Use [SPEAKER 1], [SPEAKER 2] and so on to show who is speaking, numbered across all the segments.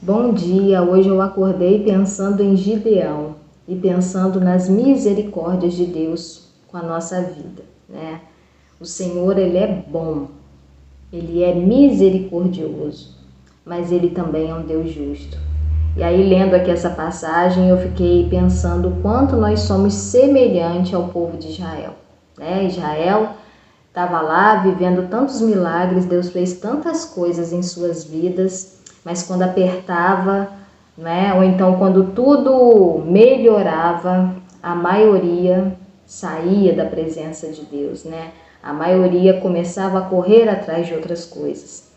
[SPEAKER 1] Bom dia, hoje eu acordei pensando em Gideão e pensando nas misericórdias de Deus com a nossa vida, né? O Senhor, Ele é bom, Ele é misericordioso, mas Ele também é um Deus justo. E aí, lendo aqui essa passagem, eu fiquei pensando o quanto nós somos semelhantes ao povo de Israel, né? Israel estava lá vivendo tantos milagres, Deus fez tantas coisas em suas vidas, mas quando apertava, né, ou então quando tudo melhorava, a maioria saía da presença de Deus, né? A maioria começava a correr atrás de outras coisas.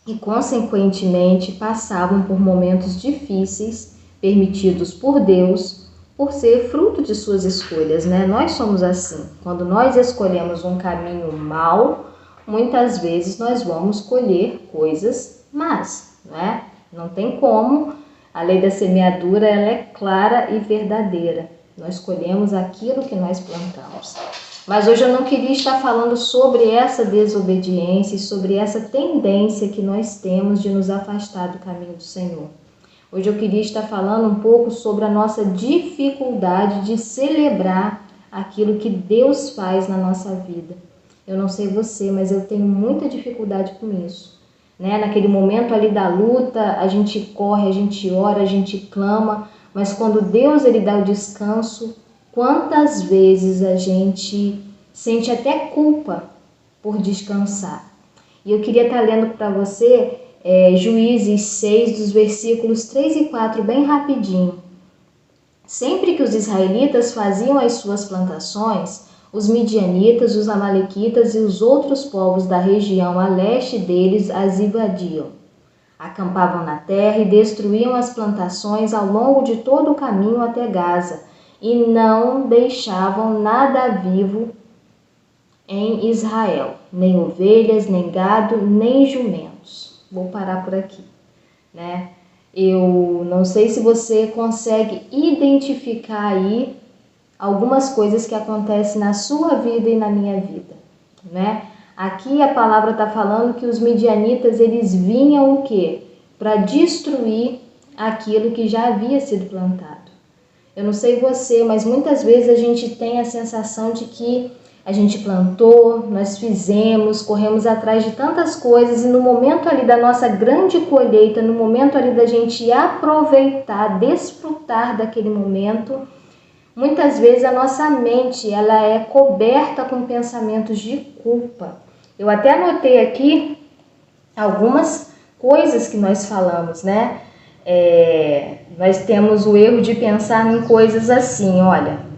[SPEAKER 1] E, consequentemente, passavam por momentos difíceis, permitidos por Deus, por ser fruto de suas escolhas, né? Nós somos assim. Quando nós escolhemos um caminho mau, muitas vezes nós vamos colher coisas más, né? Não tem como. A lei da semeadura, ela é clara e verdadeira. Nós colhemos aquilo que nós plantamos. Mas hoje eu não queria estar falando sobre essa desobediência e sobre essa tendência que nós temos de nos afastar do caminho do Senhor. Hoje eu queria estar falando um pouco sobre a nossa dificuldade de celebrar aquilo que Deus faz na nossa vida. Eu não sei você, mas eu tenho muita dificuldade com isso, né? Naquele momento ali da luta, a gente corre, a gente ora, a gente clama, mas quando Deus ele dá o descanso, quantas vezes a gente sente até culpa por descansar. E eu queria estar lendo para você Juízes 6, dos versículos 3 e 4, bem rapidinho. Sempre que os israelitas faziam as suas plantações, os midianitas, os amalequitas e os outros povos da região a leste deles as invadiam. Acampavam na terra e destruíam as plantações ao longo de todo o caminho até Gaza, e não deixavam nada vivo em Israel, nem ovelhas, nem gado, nem jumentos. Vou parar por aqui, né? Eu não sei se você consegue identificar aí algumas coisas que acontecem na sua vida e na minha vida, né? Aqui a palavra está falando que os midianitas, eles vinham o quê? Para destruir aquilo que já havia sido plantado. Eu não sei você, mas muitas vezes a gente tem a sensação de que a gente plantou, nós fizemos, corremos atrás de tantas coisas e no momento ali da nossa grande colheita, no momento ali da gente aproveitar, desfrutar daquele momento, muitas vezes a nossa mente ela é coberta com pensamentos de culpa. Eu até anotei aqui algumas coisas que nós falamos, né? Nós temos o erro de pensar em coisas assim, olha,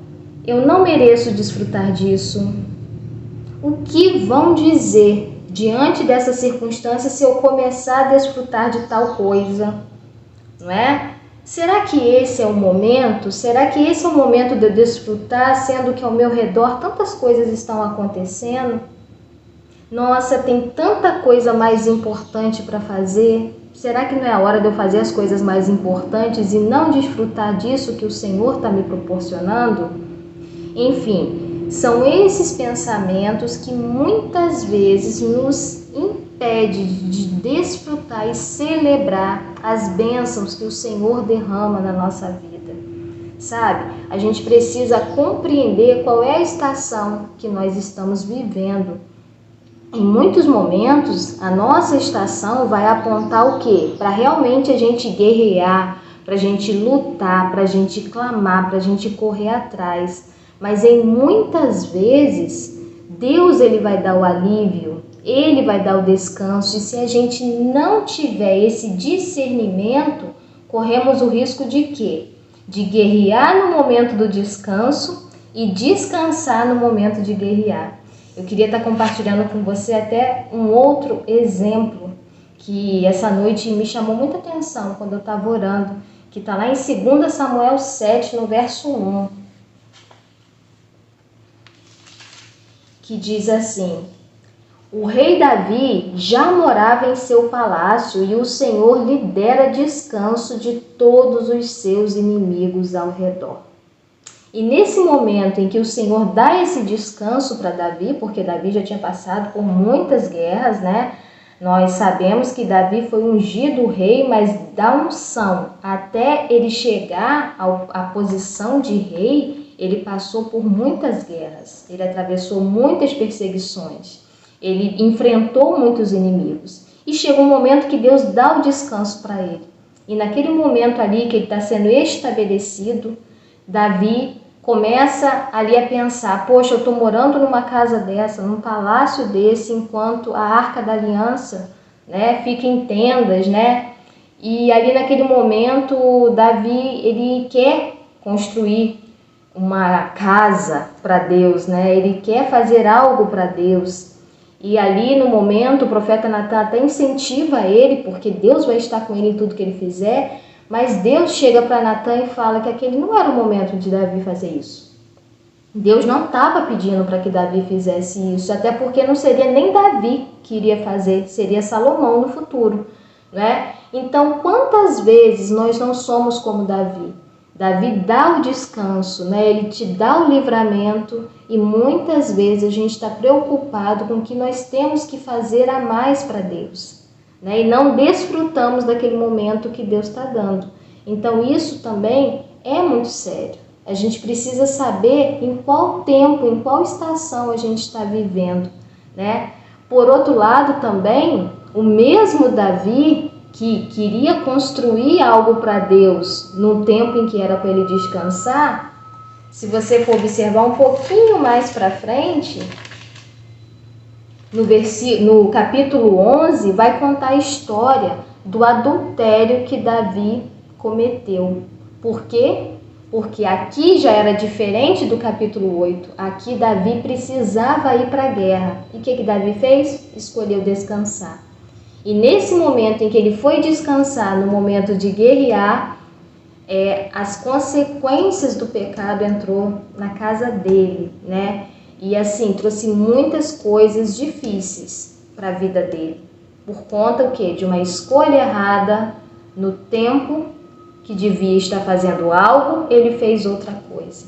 [SPEAKER 1] eu não mereço desfrutar disso. O que vão dizer diante dessa circunstância se eu começar a desfrutar de tal coisa? Não é? Será que esse é o momento? Será que esse é o momento de eu desfrutar, sendo que ao meu redor tantas coisas estão acontecendo? Nossa, tem tanta coisa mais importante para fazer. Será que não é a hora de eu fazer as coisas mais importantes e não desfrutar disso que o Senhor está me proporcionando? Enfim, são esses pensamentos que muitas vezes nos impedem de desfrutar e celebrar as bênçãos que o Senhor derrama na nossa vida. Sabe? A gente precisa compreender qual é a estação que nós estamos vivendo. Em muitos momentos, a nossa estação vai apontar o quê? Para realmente a gente guerrear, para a gente lutar, para a gente clamar, para a gente correr atrás. Mas em muitas vezes, Deus ele vai dar o alívio, Ele vai dar o descanso. E se a gente não tiver esse discernimento, corremos o risco de quê? De guerrear no momento do descanso e descansar no momento de guerrear. Eu queria estar compartilhando com você até um outro exemplo que essa noite me chamou muita atenção quando eu estava orando, que está lá em 2 Samuel 7, no verso 1, que diz assim: o rei Davi já morava em seu palácio e o Senhor lhe dera descanso de todos os seus inimigos ao redor. E nesse momento em que o Senhor dá esse descanso para Davi, porque Davi já tinha passado por muitas guerras, né? Nós sabemos que Davi foi ungido rei, mas da unção até ele chegar à posição de rei, ele passou por muitas guerras, ele atravessou muitas perseguições, ele enfrentou muitos inimigos. E chega um momento que Deus dá o descanso para ele. E naquele momento ali que ele está sendo estabelecido, Davi começa ali a pensar, poxa, eu estou morando numa casa dessa, num palácio desse, enquanto a Arca da Aliança, né, fica em tendas, né? E ali naquele momento, Davi, ele quer construir uma casa para Deus, né? Ele quer fazer algo para Deus. E ali no momento, o profeta Natan até incentiva ele, porque Deus vai estar com ele em tudo que ele fizer, mas Deus chega para Natan e fala que aquele não era o momento de Davi fazer isso. Deus não estava pedindo para que Davi fizesse isso, até porque não seria nem Davi que iria fazer, seria Salomão no futuro, né? Então, quantas vezes nós não somos como Davi? Davi dá o descanso, né? Ele te dá o livramento e muitas vezes a gente está preocupado com o que nós temos que fazer a mais para Deus, né? E não desfrutamos daquele momento que Deus está dando. Então isso também é muito sério. A gente precisa saber em qual tempo, em qual estação a gente está vivendo, né? Por outro lado também, o mesmo Davi que queria construir algo para Deus no tempo em que era para ele descansar, se você for observar um pouquinho mais para frente, no capítulo 11, vai contar a história do adultério que Davi cometeu. Por quê? Porque aqui já era diferente do capítulo 8. Aqui Davi precisava ir para a guerra. E o que Davi fez? Escolheu descansar. E nesse momento em que ele foi descansar, no momento de guerrear, as consequências do pecado entrou na casa dele, né? E assim, trouxe muitas coisas difíceis para a vida dele. Por conta o quê? De uma escolha errada no tempo que devia estar fazendo algo, ele fez outra coisa.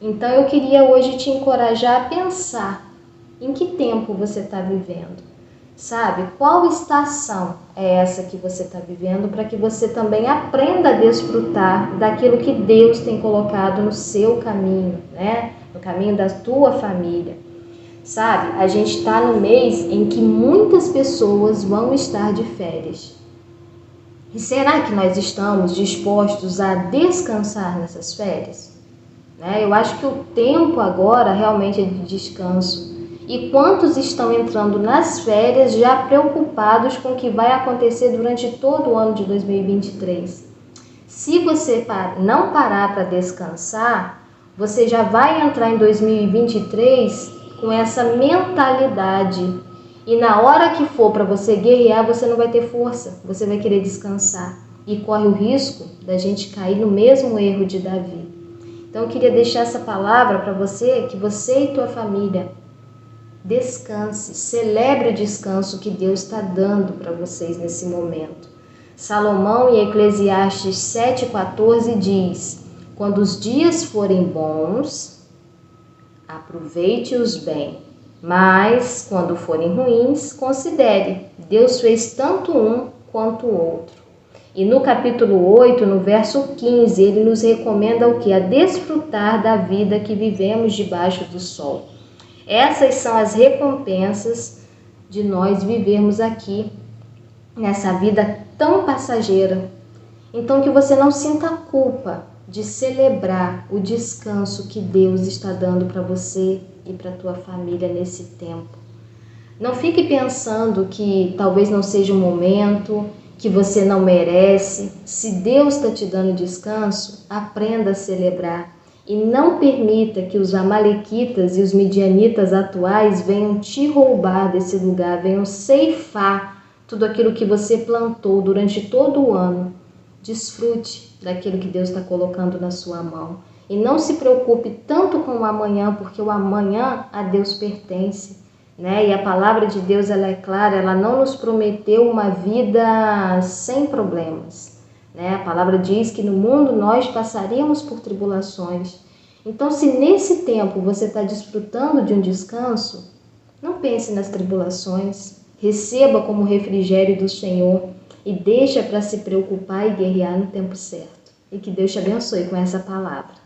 [SPEAKER 1] Então eu queria hoje te encorajar a pensar em que tempo você está vivendo. Sabe, qual estação é essa que você está vivendo, para que você também aprenda a desfrutar daquilo que Deus tem colocado no seu caminho, né? No caminho da tua família. Sabe, a gente está no mês em que muitas pessoas vão estar de férias. E será que nós estamos dispostos a descansar nessas férias? Né? Eu acho que o tempo agora realmente é de descanso. E quantos estão entrando nas férias já preocupados com o que vai acontecer durante todo o ano de 2023? Se você não parar para descansar, você já vai entrar em 2023 com essa mentalidade. E na hora que for para você guerrear, você não vai ter força, você vai querer descansar. E corre o risco da gente cair no mesmo erro de Davi. Então eu queria deixar essa palavra para você, que você e tua família descanse, celebre o descanso que Deus está dando para vocês nesse momento. Salomão em Eclesiastes 7,14 diz: quando os dias forem bons, aproveite-os bem, mas quando forem ruins, considere, Deus fez tanto um quanto o outro. E no capítulo 8, no verso 15, ele nos recomenda o que? A desfrutar da vida que vivemos debaixo do sol. Essas são as recompensas de nós vivermos aqui, nessa vida tão passageira. Então que você não sinta culpa de celebrar o descanso que Deus está dando para você e para a tua família nesse tempo. Não fique pensando que talvez não seja o momento, que você não merece. Se Deus está te dando descanso, aprenda a celebrar. E não permita que os amalequitas e os midianitas atuais venham te roubar desse lugar, venham ceifar tudo aquilo que você plantou durante todo o ano. Desfrute daquilo que Deus está colocando na sua mão. E não se preocupe tanto com o amanhã, porque o amanhã a Deus pertence, né? E a palavra de Deus, ela é clara, ela não nos prometeu uma vida sem problemas. A palavra diz que no mundo nós passaríamos por tribulações. Então, se nesse tempo você está desfrutando de um descanso, não pense nas tribulações, Receba como refrigério do Senhor e deixa para se preocupar e guerrear no tempo certo. E que Deus te abençoe com essa palavra.